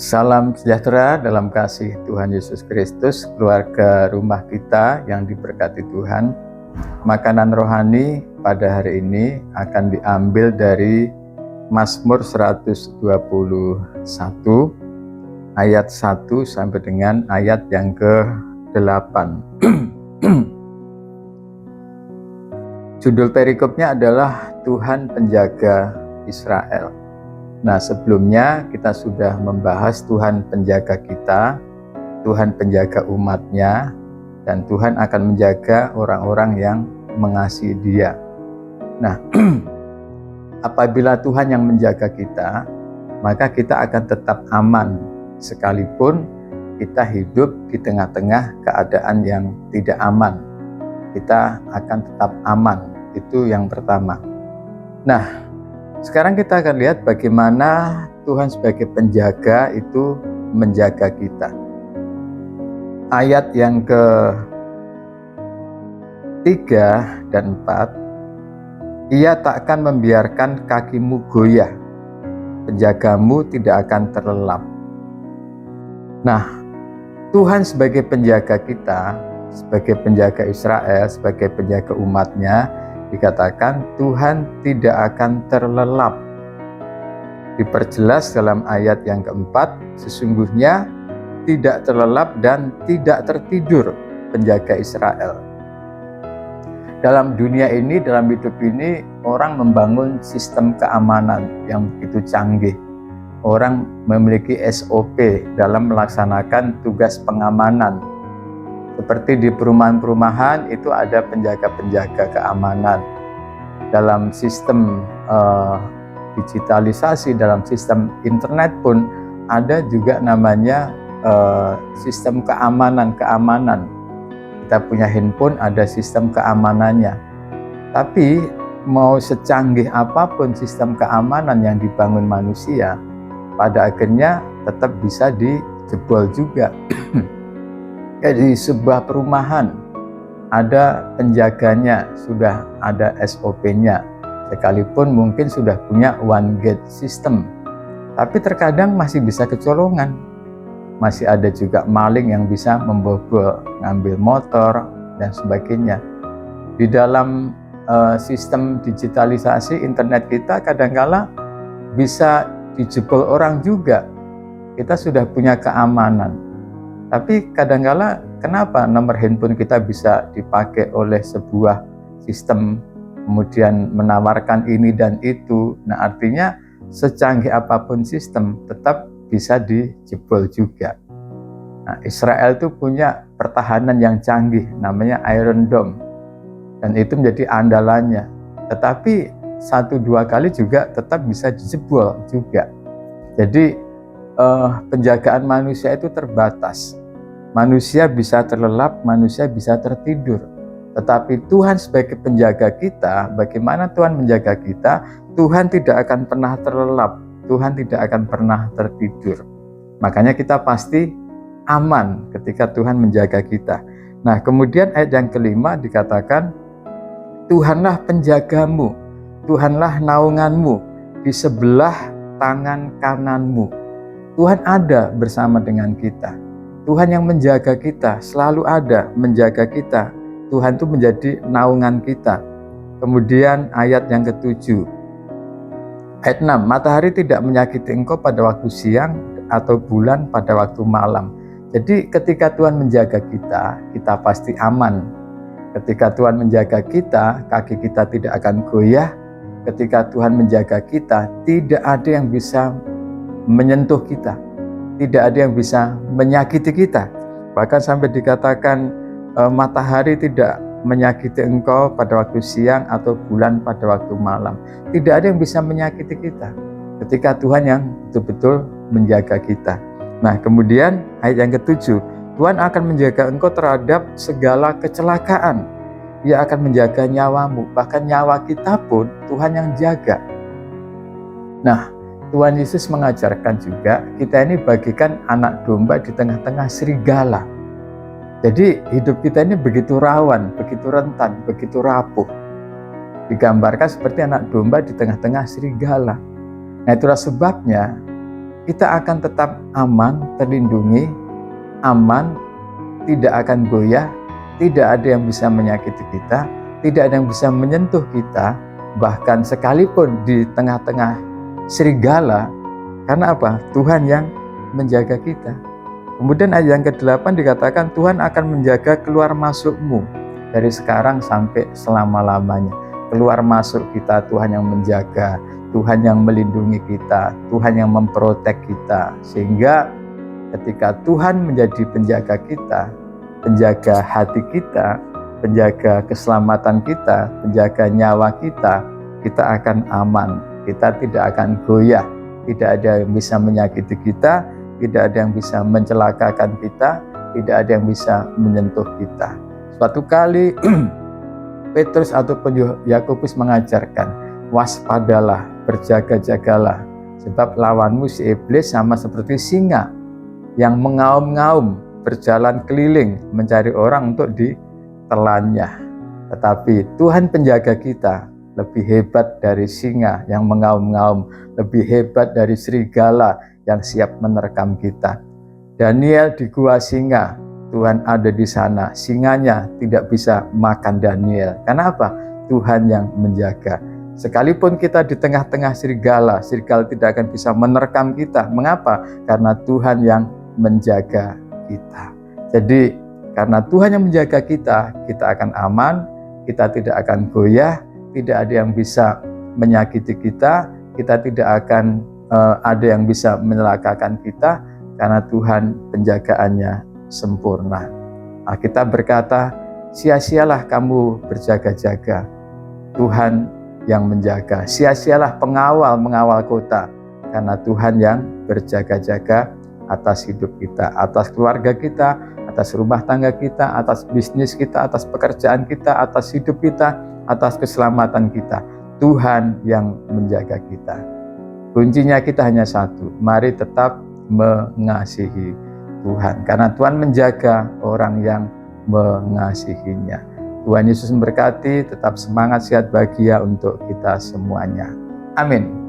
Salam sejahtera dalam kasih Tuhan Yesus Kristus, keluarga rumah kita yang diberkati Tuhan. Makanan rohani pada hari ini akan diambil dari Mazmur 121 ayat 1 sampai dengan ayat yang ke-8. Judul perikopnya adalah Tuhan Penjaga Israel. Nah, sebelumnya kita sudah membahas Tuhan penjaga kita, Tuhan penjaga umatnya, dan Tuhan akan menjaga orang-orang yang mengasihi Dia. Nah, apabila Tuhan yang menjaga kita, maka kita akan tetap aman, sekalipun kita hidup di tengah-tengah keadaan yang tidak aman. Kita akan tetap aman, itu yang pertama. Nah, sekarang kita akan lihat bagaimana Tuhan sebagai penjaga itu menjaga kita. Ayat yang ke-3 dan 4, Ia tak akan membiarkan kakimu goyah, penjagamu tidak akan terlelap. Nah, Tuhan sebagai penjaga kita, sebagai penjaga Israel, sebagai penjaga umatnya, dikatakan Tuhan tidak akan terlelap. Diperjelas dalam ayat yang keempat, sesungguhnya tidak terlelap dan tidak tertidur penjaga Israel. Dalam dunia ini, dalam hidup ini, orang membangun sistem keamanan yang begitu canggih. Orang memiliki SOP dalam melaksanakan tugas pengamanan. Seperti di perumahan-perumahan itu ada penjaga-penjaga keamanan. Dalam sistem digitalisasi, dalam sistem internet pun ada juga namanya sistem keamanan. Kita punya handphone, ada sistem keamanannya. Tapi mau secanggih apapun sistem keamanan yang dibangun manusia, pada akhirnya tetap bisa dijebol juga. Di sebuah perumahan ada penjaganya, sudah ada SOP-nya, sekalipun mungkin sudah punya one gate system, tapi terkadang masih bisa kecolongan. Masih ada juga maling yang bisa membobol, ngambil motor dan sebagainya. Di dalam sistem digitalisasi internet kita kadangkala bisa dijebol orang juga. Kita sudah punya keamanan. Tapi kadangkala kenapa nomor handphone kita bisa dipakai oleh sebuah sistem, kemudian menawarkan ini dan itu. Nah, artinya secanggih apapun sistem tetap bisa dijebol juga. Nah, Israel itu punya pertahanan yang canggih, namanya Iron Dome. Dan itu menjadi andalannya. Tetapi 1-2 kali juga tetap bisa dijebol juga. Jadi penjagaan manusia itu terbatas. Manusia bisa terlelap, manusia bisa tertidur. Tetapi Tuhan sebagai penjaga kita, bagaimana Tuhan menjaga kita? Tuhan tidak akan pernah terlelap, Tuhan tidak akan pernah tertidur. Makanya kita pasti aman ketika Tuhan menjaga kita. Nah, kemudian ayat yang kelima dikatakan, Tuhanlah penjagamu, Tuhanlah naunganmu, di sebelah tangan kananmu. Tuhan ada bersama dengan kita. Tuhan yang menjaga kita, selalu ada menjaga kita. Tuhan itu menjadi naungan kita. Kemudian ayat yang ke-7. Ayat 6, matahari tidak menyakiti engkau pada waktu siang atau bulan pada waktu malam. Jadi ketika Tuhan menjaga kita, kita pasti aman. Ketika Tuhan menjaga kita, kaki kita tidak akan goyah. Ketika Tuhan menjaga kita, tidak ada yang bisa menyentuh kita. Tidak ada yang bisa menyakiti kita. Bahkan sampai dikatakan matahari tidak menyakiti engkau pada waktu siang atau bulan pada waktu malam. Tidak ada yang bisa menyakiti kita ketika Tuhan yang betul-betul menjaga kita. Nah, kemudian ayat yang ke-7, Tuhan akan menjaga engkau terhadap segala kecelakaan. Ia akan menjaga nyawamu, bahkan nyawa kita pun Tuhan yang jaga. Nah, Tuhan Yesus mengajarkan juga kita ini bagikan anak domba di tengah-tengah serigala. Jadi hidup kita ini begitu rawan, begitu rentan, begitu rapuh. Digambarkan seperti anak domba di tengah-tengah serigala. Nah, itulah sebabnya kita akan tetap aman, terlindungi, aman, tidak akan goyah, tidak ada yang bisa menyakiti kita, tidak ada yang bisa menyentuh kita, bahkan sekalipun di tengah-tengah serigala. Karena apa? Tuhan yang menjaga kita. Kemudian ayat yang ke-8 dikatakan Tuhan akan menjaga keluar masukmu dari sekarang sampai selama-lamanya. Keluar masuk kita Tuhan yang menjaga, Tuhan yang melindungi kita, Tuhan yang memprotek kita. Sehingga ketika Tuhan menjadi penjaga kita, penjaga hati kita, penjaga keselamatan kita, penjaga nyawa kita, kita akan aman, kita tidak akan goyah, tidak ada yang bisa menyakiti kita, tidak ada yang bisa mencelakakan kita, tidak ada yang bisa menyentuh kita. Suatu kali Petrus ataupun Yakobus mengajarkan, waspadalah, berjaga-jagalah, sebab lawanmu si iblis sama seperti singa yang mengaum-ngaum, berjalan keliling mencari orang untuk ditelannya. Tetapi Tuhan penjaga kita lebih hebat dari singa yang mengaum-ngaum, lebih hebat dari serigala yang siap menerkam kita. Daniel di gua singa, Tuhan ada di sana. Singanya tidak bisa makan Daniel. Karena apa? Tuhan yang menjaga. Sekalipun kita di tengah-tengah serigala, serigala tidak akan bisa menerkam kita. Mengapa? Karena Tuhan yang menjaga kita. Jadi karena Tuhan yang menjaga kita, kita akan aman, kita tidak akan goyah, tidak ada yang bisa menyakiti kita, kita tidak akan ada yang bisa mencelakakan kita, karena Tuhan penjagaannya sempurna. Alkitab berkata, sia-sialah kamu berjaga-jaga, Tuhan yang menjaga. Sia-sialah mengawal kota, karena Tuhan yang berjaga-jaga atas hidup kita, atas keluarga kita, atas rumah tangga kita, atas bisnis kita, atas pekerjaan kita, atas hidup kita, atas keselamatan kita. Tuhan yang menjaga kita. Kuncinya kita hanya satu, mari tetap mengasihi Tuhan, karena Tuhan menjaga orang yang mengasihinya. Tuhan Yesus memberkati, tetap semangat, sehat, bahagia untuk kita semuanya. Amin.